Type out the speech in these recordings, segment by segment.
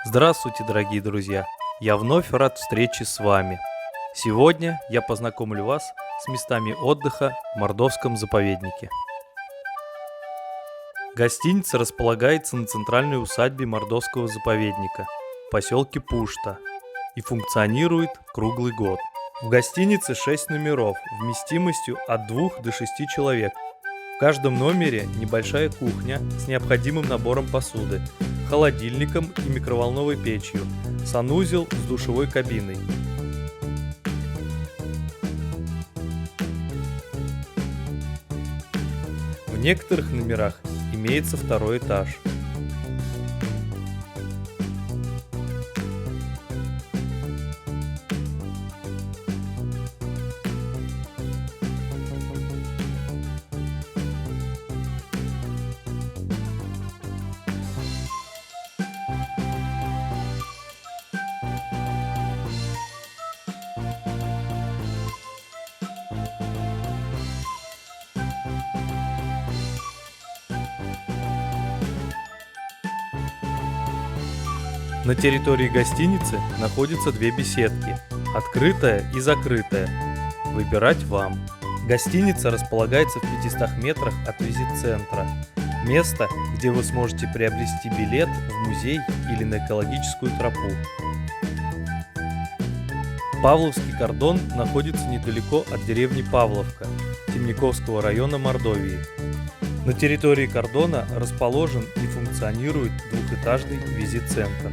Здравствуйте, дорогие друзья! Я вновь рад встрече с вами. Сегодня я познакомлю вас с местами отдыха в Мордовском заповеднике. Гостиница располагается на центральной усадьбе Мордовского заповедника в поселке Пушта и функционирует круглый год. В гостинице 6 номеров вместимостью от 2 до 6 человек. В каждом номере небольшая кухня с необходимым набором посуды, холодильником и микроволновой печью, санузел с душевой кабиной. В некоторых номерах имеется второй этаж. На территории гостиницы находятся две беседки, открытая и закрытая. Выбирать вам. Гостиница располагается в 500 метрах от визит-центра. Место, где вы сможете приобрести билет в музей или на экологическую тропу. Павловский кордон находится недалеко от деревни Павловка, Темниковского района Мордовии. На территории кордона расположен и функционирует двухэтажный визит-центр.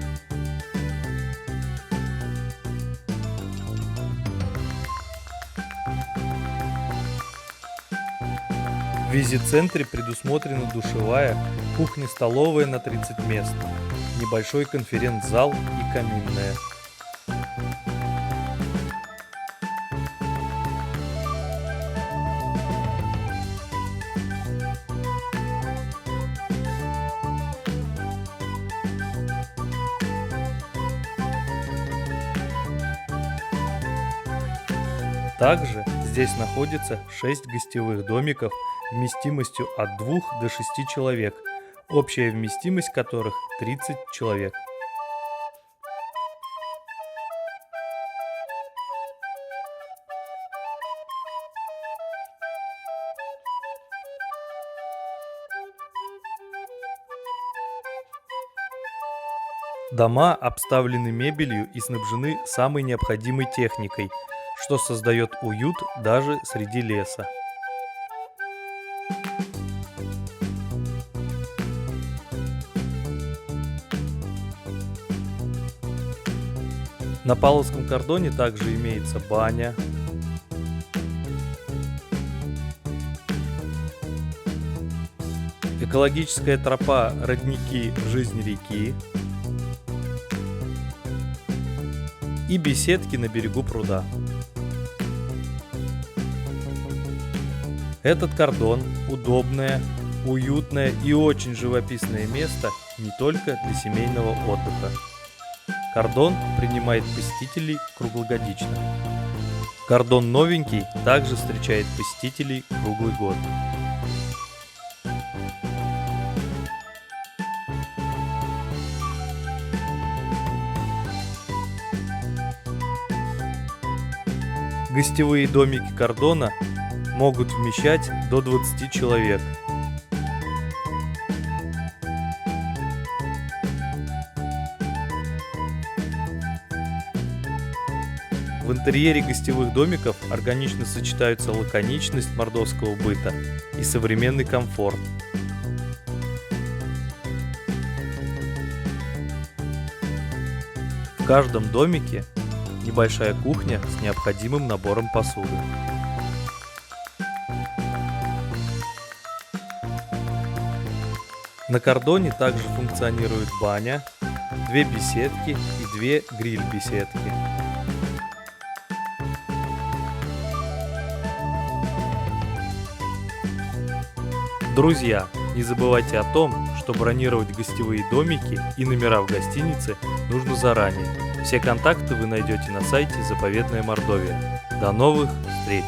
В визит-центре предусмотрена душевая, кухня-столовая на 30 мест, небольшой конференц-зал и каминная. Также здесь находится 6 гостевых домиков вместимостью от 2 до 6 человек, общая вместимость которых 30 человек. Дома обставлены мебелью и снабжены самой необходимой техникой, что создает уют даже среди леса. На Павловском кордоне также имеется баня, экологическая тропа «Родники. Жизнь реки» и беседки на берегу пруда. Этот кордон – удобное, уютное и очень живописное место не только для семейного отдыха. Кордон принимает посетителей круглогодично. Кордон новенький также встречает посетителей круглый год. Гостевые домики кордона могут вмещать до 20 человек. В интерьере гостевых домиков органично сочетаются лаконичность мордовского быта и современный комфорт. В каждом домике небольшая кухня с необходимым набором посуды. На кордоне также функционирует баня, 2 беседки и 2 гриль-беседки. Друзья, не забывайте о том, что бронировать гостевые домики и номера в гостинице нужно заранее. Все контакты вы найдете на сайте «Заповедная Мордовия». До новых встреч!